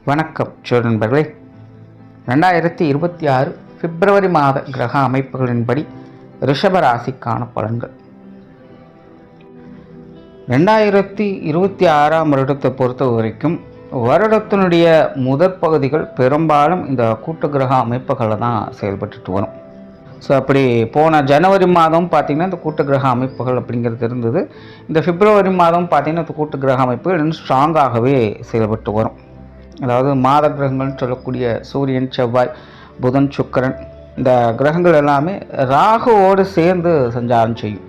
வணக்கம் நண்பர்களே. 2026 பிப்ரவரி மாத கிரக அமைப்புகளின்படி ரிஷப ராசிக்கான பலன்கள். 2026ஆம் வருடத்தை பொறுத்த வரைக்கும் வருடத்தினுடைய முதற் பகுதிகள் பெரும்பாலும் இந்த கூட்டு கிரக அமைப்புகளில் தான் செயல்பட்டுட்டு வரும். ஸோ அப்படி போன ஜனவரி மாதம் பார்த்திங்கன்னா இந்த கூட்டு கிரக அமைப்புகள் அப்படிங்கிறது இருந்தது. இந்த பிப்ரவரி மாதம் பார்த்திங்கன்னா இந்த கூட்டு கிரக அமைப்புகள் இன்னும் ஸ்ட்ராங்காகவே செயல்பட்டு வரும். அதாவது மாத கிரகங்கள்னு சொல்லக்கூடிய சூரியன், செவ்வாய், புதன், சுக்கிரன் இந்த கிரகங்கள் எல்லாமே ராகுவோடு சேர்ந்து சஞ்சாரம் செய்யும்.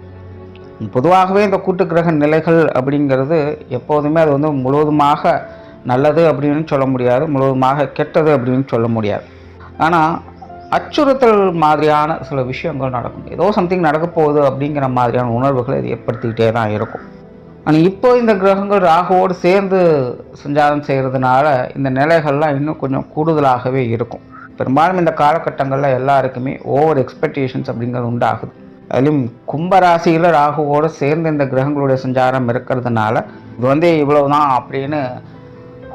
பொதுவாகவே இந்த கூட்டு கிரக நிலைகள் அப்படிங்கிறது எப்போதுமே அது முழுவதுமாக நல்லது அப்படின்னு சொல்ல முடியாது, முழுவதுமாக கெட்டது அப்படின்னு சொல்ல முடியாது. ஆனால் அச்சுறுத்தல் மாதிரியான சில விஷயங்கள் நடக்கும். ஏதோ சம்திங் நடக்க போகுது அப்படிங்கிற மாதிரியான உணர்வுகளை இது ஏற்படுத்திக்கிட்டே தான் இருக்கும். ஆனால் இப்போ இந்த கிரகங்கள் ராகுவோடு சேர்ந்து சஞ்சாரம் செய்கிறதுனால இந்த நிலைகள்லாம் இன்னும் கொஞ்சம் கூடுதலாகவே இருக்கும். பெரும்பாலும் இந்த காலகட்டங்களில் எல்லாருக்குமே ஓவர் எக்ஸ்பெக்டேஷன்ஸ் அப்படிங்கிறது உண்டாகுது. அதுலேயும் கும்பராசியில் ராகுவோடு சேர்ந்து இந்த கிரகங்களுடைய சஞ்சாரம் இருக்கிறதுனால இது இவ்வளவுதான் அப்படின்னு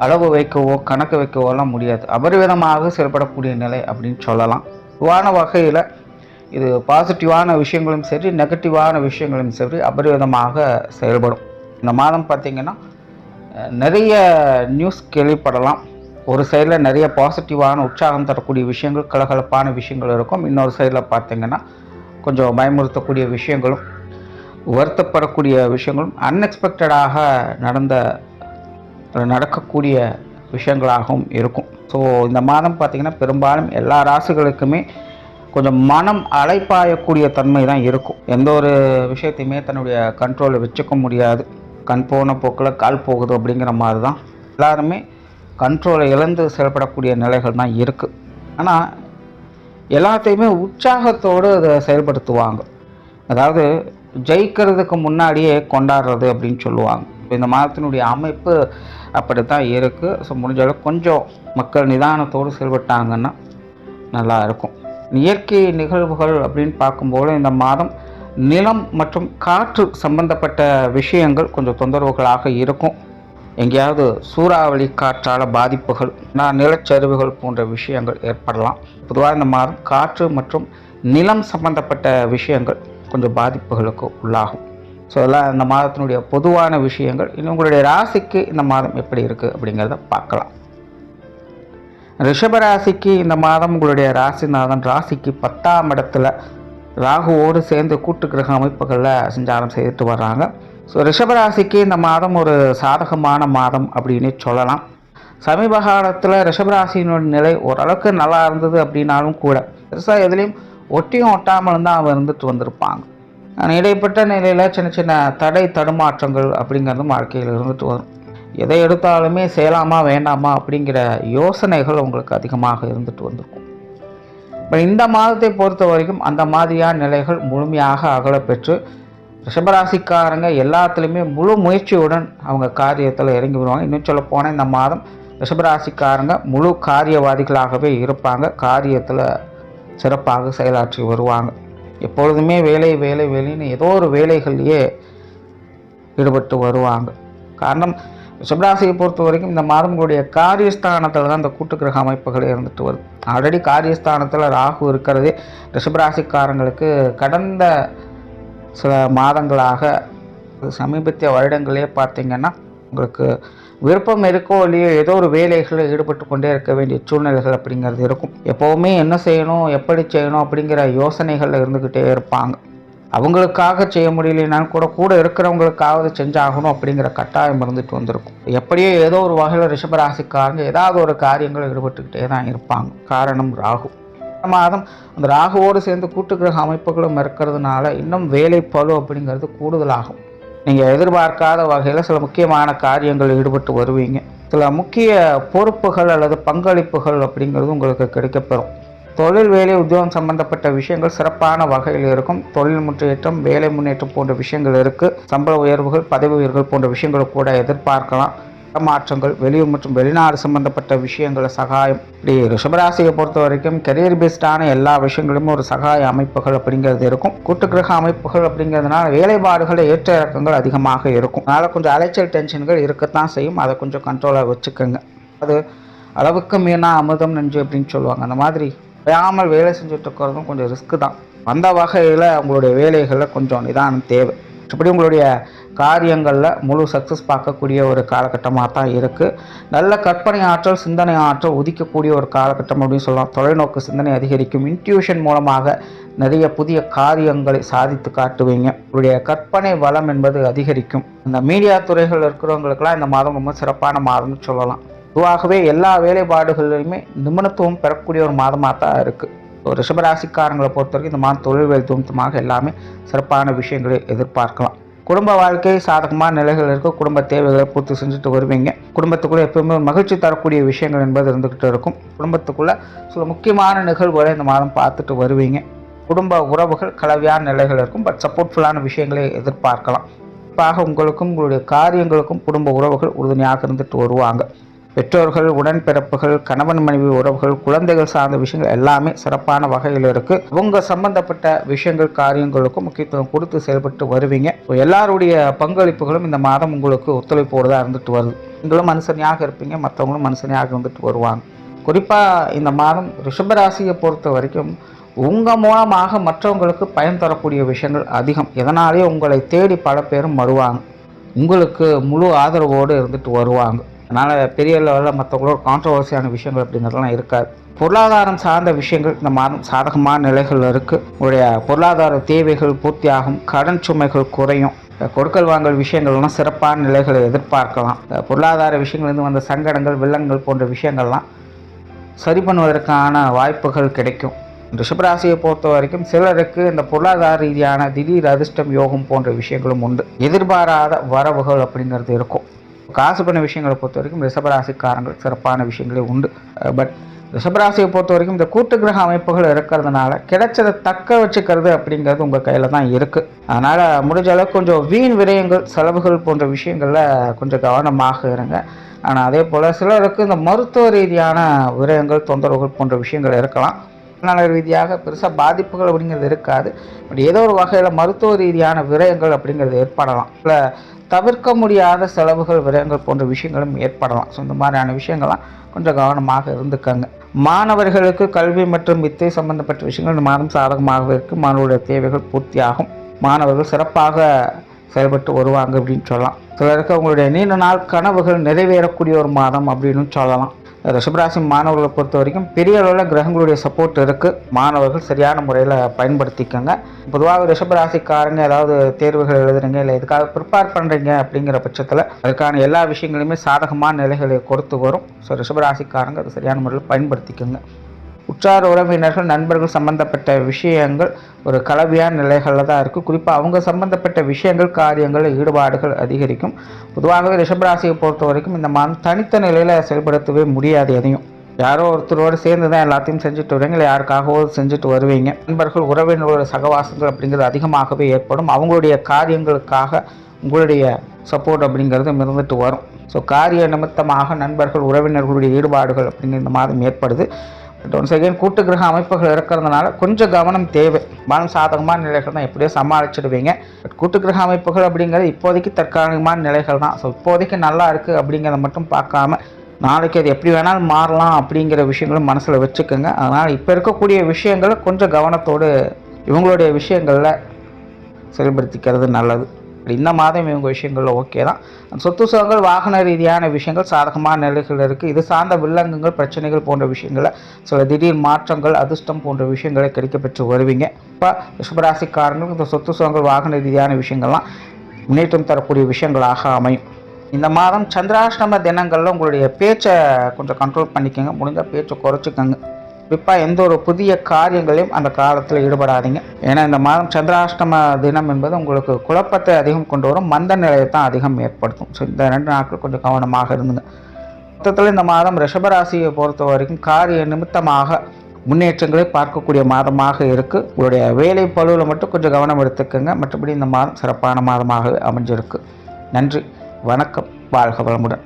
அளவு வைக்கவோ கணக்கு வைக்கவோலாம் முடியாது. அபரிவிதமாக செயல்படக்கூடிய நிலை அப்படின்னு சொல்லலாம். பொதுவான வகையில் இது பாசிட்டிவான விஷயங்களும் சரி, நெகட்டிவான விஷயங்களும் சரி அபரிவிதமாக செயல்படும். இந்த மாதம் பார்த்திங்கன்னா நிறைய நியூஸ் கேள்விப்படலாம். ஒரு சைடில் நிறைய பாசிட்டிவான உற்சாகம் தரக்கூடிய விஷயங்கள், கலகலப்பான விஷயங்கள் இருக்கும். இன்னொரு சைடில் பார்த்திங்கன்னா கொஞ்சம் பயமுறுத்தக்கூடிய விஷயங்களும், வருத்தப்படக்கூடிய விஷயங்களும், அன்எக்ஸ்பெக்டடாக நடக்கக்கூடிய விஷயங்களாகவும் இருக்கும். ஸோ இந்த மாதம் பார்த்திங்கன்னா பெரும்பாலும் எல்லா ராசிகளுக்குமே கொஞ்சம் மனம் அலைப்பாயக்கூடிய தன்மை தான் இருக்கும். எந்த ஒரு விஷயத்தையுமே தன்னுடைய கண்ட்ரோலில் வச்சுக்க முடியாது. கண் போன போக்கில் கால் போகுது அப்படிங்கிற மாதிரி தான் எல்லாருமே கண்ட்ரோலை இழந்து செயல்படக்கூடிய நிலைகள் தான் இருக்குது. ஆனால் எல்லாத்தையுமே உற்சாகத்தோடு அதை செயல்படுத்துவாங்க. அதாவது ஜெயிக்கிறதுக்கு முன்னாடியே கொண்டாடுறது அப்படின்னு சொல்லுவாங்க. இந்த மாதத்தினுடைய அமைப்பு அப்படி தான் இருக்குது. ஸோ முடிஞ்ச அளவுக்கு கொஞ்சம் மக்கள் நிதானத்தோடு செயல்பட்டாங்கன்னா நல்லா இருக்கும். இயற்கை நிகழ்வுகள் அப்படின்னு பார்க்கும்போது இந்த மாதம் நிலம் மற்றும் காற்று சம்பந்தப்பட்ட விஷயங்கள் கொஞ்சம் தொந்தரவுகளாக இருக்கும். எங்கேயாவது சூறாவளி காற்றால் பாதிப்புகள், நிலச்சரிவுகள் போன்ற விஷயங்கள் ஏற்படலாம். பொதுவாக இந்த மாதம் காற்று மற்றும் நிலம் சம்பந்தப்பட்ட விஷயங்கள் கொஞ்சம் பாதிப்புகளுக்கு உள்ளாகும். ஸோ எல்லாம் இந்த மாதத்தினுடைய பொதுவான விஷயங்கள். இன்னும் உங்களுடைய ராசிக்கு இந்த மாதம் எப்படி இருக்குது அப்படிங்கிறத பார்க்கலாம். ரிஷபராசிக்கு இந்த மாதம் உங்களுடைய ராசிநாதன் ராசிக்கு 10ஆம் இடத்துல ராகுவோடு சேர்ந்து கூட்டு கிரக அமைப்புகளில் சஞ்சாரம் செய்துட்டு வர்றாங்க. ஸோ ரிஷபராசிக்கு இந்த மாதம் ஒரு சாதகமான மாதம் அப்படின்னு சொல்லலாம். சமீப காலத்தில் ரிஷபராசியினுடைய நிலை ஓரளவுக்கு நல்லா இருந்தது அப்படின்னாலும் கூட பெருசாக எதுலேயும் ஒட்டியும் ஒட்டாமலும் தான் இருந்துட்டு வந்திருப்பாங்க. ஆனால் இடைப்பட்ட நிலையில் சின்ன சின்ன தடை தடுமாற்றங்கள் அப்படிங்கிறதும் வாழ்க்கையில் இருந்துட்டு வரும். எதை எடுத்தாலுமே செய்யலாமா வேண்டாமா அப்படிங்கிற யோசனைகள் உங்களுக்கு அதிகமாக இருந்துட்டு வந்திருக்கும். இப்போ இந்த மாதத்தை பொறுத்த வரைக்கும் அந்த மாதிரியான நிலைகள் முழுமையாக அகலப்பெற்று ரிஷபராசிக்காரங்க எல்லாத்துலேயுமே முழு முயற்சியுடன் அவங்க காரியத்தில் இறங்கி வருவாங்க. இன்னும் சொல்ல போனால் இந்த மாதம் ரிஷபராசிக்காரங்க முழு காரியவாதிகளாகவே இருப்பாங்க. காரியத்தில் சிறப்பாக செயலாற்றி வருவாங்க. எப்பொழுதுமே வேலை வேலை வேலைன்னு ஏதோ ஒரு வேலைகள்லேயே ஈடுபட்டு வருவாங்க. காரணம் ரிஷபராசியை பொறுத்த வரைக்கும் இந்த மாதம் உங்களுடைய காரியஸ்தானத்தில் தான் இந்த கூட்டு கிரக அமைப்புகள் இருந்துட்டு வருது. ஆல்ரெடி காரியஸ்தானத்தில் ராகு இருக்கிறதே ரிஷபராசிக்காரங்களுக்கு கடந்த சில மாதங்களாக, சமீபத்திய வருடங்களே பார்த்திங்கன்னா உங்களுக்கு விருப்பம் இருக்கோ இல்லையோ ஏதோ ஒரு வேலைகளில் ஈடுபட்டு கொண்டே இருக்க வேண்டிய சூழ்நிலைகள் அப்படிங்கிறது இருக்கும். எப்போவுமே என்ன செய்யணும், எப்படி செய்யணும் அப்படிங்கிற யோசனைகளில் இருந்துக்கிட்டே இருப்பாங்க. அவங்களுக்காக செய்ய முடியலனாலும் கூட இருக்கிறவங்களுக்காவது செஞ்சாகணும் அப்படிங்கிற கட்டாயம் இருந்துட்டு வந்திருக்கும். எப்படியோ ஏதோ ஒரு வகையில் ரிஷபராசிக்காரங்க ஏதாவது ஒரு காரியங்களில் ஈடுபட்டுக்கிட்டே தான் இருப்பாங்க. காரணம் ராகு. மாதம் அந்த ராகுவோடு சேர்ந்து கூட்டு கிரக அமைப்புகளும் இருக்கிறதுனால இன்னும் வேலை பளு அப்படிங்கிறது கூடுதலாகும். நீங்கள் எதிர்பார்க்காத வகையில் சில முக்கியமான காரியங்கள் ஈடுபட்டு வருவீங்க. சில முக்கிய பொறுப்புகள் அல்லது பங்களிப்புகள் அப்படிங்கிறது உங்களுக்கு கிடைக்கப்பெறும். தொழில், வேலை, உத்தியோகம் சம்பந்தப்பட்ட விஷயங்கள் சிறப்பான வகையில் இருக்கும். தொழில் முன்னேற்றம், வேலை முன்னேற்றம் போன்ற விஷயங்கள் இருக்குது. சம்பள உயர்வுகள், பதவி உயர்வுகள் போன்ற விஷயங்களை கூட எதிர்பார்க்கலாம். மாற்றங்கள், வெளியூர் மற்றும் வெளிநாடு சம்பந்தப்பட்ட விஷயங்களை சகாயம். இப்படி ரிஷபராசியை பொறுத்த வரைக்கும் கெரியர் பேஸ்டான எல்லா விஷயங்களுமே ஒரு சகாய அமைப்புகள் அப்படிங்கிறது இருக்கும். கூட்டு கிரக அமைப்புகள் அப்படிங்கிறதுனால வேலைப்பாடுகளை ஏற்ற இறக்கங்கள் அதிகமாக இருக்கும். அதனால் கொஞ்சம் அலைச்சல் டென்ஷன்கள் இருக்கத்தான் செய்யும். அதை கொஞ்சம் கண்ட்ரோலாக வச்சுக்கோங்க. அது அளவுக்கு மீறினா அமிர்தம் நஞ்சு அப்படின்னு சொல்லுவாங்க. அந்த மாதிரி ஓயாமல் வேலை செஞ்சுட்டு இருக்கிறதும் கொஞ்சம் ரிஸ்க்கு தான். அந்த வகையில் உங்களுடைய வேலைகளில் கொஞ்சம் நிதானம் தேவை. மற்றபடி உங்களுடைய காரியங்களில் முழு சக்ஸஸ் பார்க்கக்கூடிய ஒரு காலகட்டமாக தான் இருக்குது. நல்ல கற்பனை ஆற்றல், சிந்தனை ஆற்றல் உதிக்கக்கூடிய ஒரு காலகட்டம் அப்படின்னு சொல்லலாம். தொலைநோக்கு சிந்தனை அதிகரிக்கும். இன்ட்யூஷன் மூலமாக நிறைய புதிய காரியங்களை சாதித்து காட்டுவீங்க. உங்களுடைய கற்பனை வளம் என்பது அதிகரிக்கும். இந்த மீடியா துறைகள் இருக்கிறவங்களுக்கெல்லாம் இந்த மாதம் ரொம்ப சிறப்பான மாதம்னு சொல்லலாம். பொதுவாகவே எல்லா வேலைப்பாடுகளிலுமே நிபுணத்துவம் பெறக்கூடிய ஒரு மாதமாக தான் இருக்குது. ரிஷபராசிக்காரங்களை பொறுத்த வரைக்கும் இந்த மாதம் தொழில் வேலைத்துவமாக எல்லாமே சிறப்பான விஷயங்களை எதிர்பார்க்கலாம். குடும்ப வாழ்க்கை சாதகமான நிலைகள் இருக்கும். குடும்ப தேவைகளை பூர்த்தி செஞ்சுட்டு வருவீங்க. குடும்பத்துக்குள்ளே எப்பவுமே மகிழ்ச்சி தரக்கூடிய விஷயங்கள் என்பது இருந்துக்கிட்டு இருக்கும். குடும்பத்துக்குள்ளே சில முக்கியமான நிகழ்வுகளை இந்த மாதம் பார்த்துட்டு வருவீங்க. குடும்ப உறவுகள் கலவையான நிலைகள் இருக்கும். பட் சப்போர்ட்ஃபுல்லான விஷயங்களை எதிர்பார்க்கலாம். குறிப்பாக உங்களுக்கும் உங்களுடைய காரியங்களுக்கும் குடும்ப உறவுகள் உறுதுணையாக இருந்துட்டு வருவாங்க. பெற்றோர்கள், உடன்பிறப்புகள், கணவன் மனைவி உறவுகள், குழந்தைகள் சார்ந்த விஷயங்கள் எல்லாமே சிறப்பான வகையில் இருக்குது. உங்க சம்பந்தப்பட்ட விஷயங்கள் காரியங்களுக்கும் முக்கியத்துவம் கொடுத்து செயல்பட்டு வருவீங்க. எல்லாருடைய பங்களிப்புகளும் இந்த மாதம் உங்களுக்கு ஒத்துழைப்போடு தான் இருந்துட்டு வருது. நீங்களும் மனுஷனையாக இருப்பீங்க, மற்றவங்களும் மனுஷனையாக இருந்துட்டு வருவாங்க. குறிப்பாக இந்த மாதம் ரிஷபராசியை பொறுத்த வரைக்கும் உங்கள் மூலமாக மற்றவங்களுக்கு பயன் தரக்கூடிய விஷயங்கள் அதிகம். இதனாலேயே உங்களை தேடி பல பேரும் வருவாங்க. உங்களுக்கு முழு ஆதரவோடு இருந்துட்டு வருவாங்க. அதனால் பெரிய லெவலில் மற்றவங்களோட கான்ட்ரவர்சியான விஷயங்கள் அப்படிங்கிறதுலாம் இருக்காது. பொருளாதாரம் சார்ந்த விஷயங்கள் இந்த மாதம் சாதகமான நிலைகள் இருக்குது. உங்களுடைய பொருளாதார தேவைகள் பூர்த்தியாகும். கடன் சுமைகள் குறையும். கொடுக்கல் வாங்கல் விஷயங்கள்லாம் சிறப்பான நிலைகளை எதிர்பார்க்கலாம். பொருளாதார விஷயங்கள்லேருந்து வந்த சங்கடங்கள், வெள்ளங்கள் போன்ற விஷயங்கள்லாம் சரி பண்ணுவதற்கான வாய்ப்புகள் கிடைக்கும். ரிஷபராசியை பொறுத்த வரைக்கும் சிலருக்கு இந்த பொருளாதார ரீதியான திடீர் அதிர்ஷ்டம், யோகம் போன்ற விஷயங்களும் உண்டு. எதிர்பாராத வரவுகள் அப்படிங்கிறது இருக்கும். காசு பண்ண விஷயங்களை பொறுத்த வரைக்கும் ரிஷபராசிக்காரங்கள் சிறப்பான விஷயங்களே உண்டு. பட் ரிஷபராசியை பொறுத்த வரைக்கும் இந்த கூட்டு கிரக அமைப்புகள் இருக்கிறதுனால கிடைச்சதை தக்க வச்சுக்கிறது அப்படிங்கிறது உங்கள் கையில் தான் இருக்குது. அதனால் முடிஞ்ச அளவுக்கு கொஞ்சம் வீண் விரயங்கள், செலவுகள் போன்ற விஷயங்களில் கொஞ்சம் கவனமாக இருங்க. ஆனால் அதே போல் சிலருக்கு இந்த மருத்துவ ரீதியான விரயங்கள், தொந்தரவுகள் போன்ற விஷயங்கள் இருக்கலாம். நல ரீதியாக பெருசாக பாதிப்புகள் அப்படிங்கிறது இருக்காது. பட் ஏதோ ஒரு வகையில் மருத்துவ ரீதியான விரயங்கள் அப்படிங்கிறது ஏற்படலாம். இல்லை தவிர்க்க முடியாத செலவுகள், விரயங்கள் போன்ற விஷயங்களும் ஏற்படலாம். ஸோ இந்த மாதிரியான விஷயங்கள்லாம் கொஞ்சம் கவனமாக இருந்துக்கங்க. மாணவர்களுக்கு கல்வி மற்றும் வித்தை சம்பந்தப்பட்ட விஷயங்கள் இந்த மாதம் சாதகமாக இருக்குது. மாணவருடைய தேவைகள் பூர்த்தியாகும். மாணவர்கள் சிறப்பாக செயல்பட்டு வருவாங்க அப்படின்னு சொல்லலாம். சிலருக்கு அவங்களுடைய நீண்ட நாள் கனவுகள் நிறைவேறக்கூடிய ஒரு மாதம் அப்படின்னு சொல்லலாம். ரிஷபராசி மாணவர்களை பொறுத்த வரைக்கும் பெரிய அளவில் கிரகங்களுடைய சப்போர்ட் இருக்குது. மாணவர்கள் சரியான முறையில் பயன்படுத்திக்கோங்க. பொதுவாக ரிஷபராசிக்காரங்க ஏதாவது தேர்வுகள் எழுதுறீங்க, இல்லை எதுக்காக ப்ரிப்பேர் பண்ணுறீங்க அப்படிங்கிற பட்சத்தில் அதுக்கான எல்லா விஷயங்களுமே சாதகமான நிலைகளை கொடுத்து வரும். ஸோ ரிஷபராசிக்காரங்க அதை சரியான முறையில் பயன்படுத்திக்கோங்க. உற்றார் உறவினர்கள், நண்பர்கள் சம்பந்தப்பட்ட விஷயங்கள் ஒரு கலவையான நிலைகளில் தான் இருக்குது. குறிப்பாக அவங்க சம்பந்தப்பட்ட விஷயங்கள், காரியங்கள், ஈடுபாடுகள் அதிகரிக்கும். பொதுவாகவே ரிஷபராசியை பொறுத்த வரைக்கும் இந்த மாதம் தனித்த நிலையில் செயல்படுத்தவே முடியாது. எதையும் யாரோ ஒருத்தரோடு சேர்ந்து தான் எல்லாத்தையும் செஞ்சுட்டு வருவீங்க, இல்லை யாருக்காகவோ செஞ்சுட்டு வருவீங்க. நண்பர்கள், உறவினர்களோட சகவாசங்கள் அப்படிங்கிறது அதிகமாகவே ஏற்படும். அவங்களுடைய காரியங்களுக்காக உங்களுடைய சப்போர்ட் அப்படிங்கிறது இருந்துட்டு வரும். ஸோ காரிய நிமித்தமாக நண்பர்கள், உறவினர்களுடைய ஈடுபாடுகள் அப்படிங்கிற இந்த மாதம் ஏற்படுது. பட் ஒன்ஸ் அகெயின் கூட்டு கிரக அமைப்புகள் இருக்கிறதுனால கொஞ்சம் கவனம் தேவை. மனம் சாதகமான நிலைகள் தான் எப்படியோ சமாளிச்சுடுவீங்க. பட் கூட்டு கிரக அமைப்புகள் அப்படிங்கிறது இப்போதைக்கு தற்காலிகமான நிலைகள் தான். ஸோ இப்போதைக்கு நல்லா இருக்குது அப்படிங்கிறத மட்டும் பார்க்காம நாளைக்கு அது எப்படி வேணாலும் மாறலாம் அப்படிங்கிற விஷயங்களும் மனசில் வச்சுக்கோங்க. அதனால் இப்போ இருக்கக்கூடிய விஷயங்களை கொஞ்சம் கவனத்தோடு இவங்களுடைய விஷயங்களில் செயல்படுத்திக்கிறது நல்லது. இந்த மாதம் இவங்க விஷயங்களில் ஓகே தான். சொத்து சுகங்கள், வாகன ரீதியான விஷயங்கள் சாதகமான நிலைகள் இருக்குது. இது சார்ந்த வில்லங்கங்கள், பிரச்சனைகள் போன்ற விஷயங்களை சில திடீர் மாற்றங்கள், அதிர்ஷ்டம் போன்ற விஷயங்களை கிடைக்கப்பெற்று வருவீங்க. இப்போ ரிஷபராசிக்காரங்களுக்கு இந்த சொத்து சுகங்கள், வாகன ரீதியான விஷயங்கள்லாம் முன்னேற்றம் தரக்கூடிய விஷயங்களாக அமையும். இந்த மாதம் சந்திராஷ்டம தினங்களில் உங்களுடைய பேச்சை கொஞ்சம் கண்ட்ரோல் பண்ணிக்கோங்க. முடிஞ்ச பேச்சை குறைச்சிக்கோங்க. குறிப்பாக எந்த ஒரு புதிய காரியங்களையும் அந்த காலத்தில் ஈடுபடாதீங்க. ஏன்னா இந்த மாதம் சந்திராஷ்டம தினம் என்பது உங்களுக்கு குழப்பத்தை அதிகம் கொண்டு வரும், மந்த நிலையை தான் அதிகம் ஏற்படுத்தும். ஸோ இந்த 2 நாட்கள் கொஞ்சம் கவனமாக இருந்துங்க. மொத்தத்தில் இந்த மாதம் ரிஷபராசியை பொறுத்த வரைக்கும் காரிய நிமித்தமாக முன்னேற்றங்களை பார்க்கக்கூடிய மாதமாக இருக்குது. உங்களுடைய வேலை பளுவில் மட்டும் கொஞ்சம் கவனம் எடுத்துக்கோங்க. மற்றபடி இந்த மாதம் சிறப்பான மாதமாக அமைஞ்சிருக்கு. நன்றி, வணக்கம், வாழ்க வளமுடன்.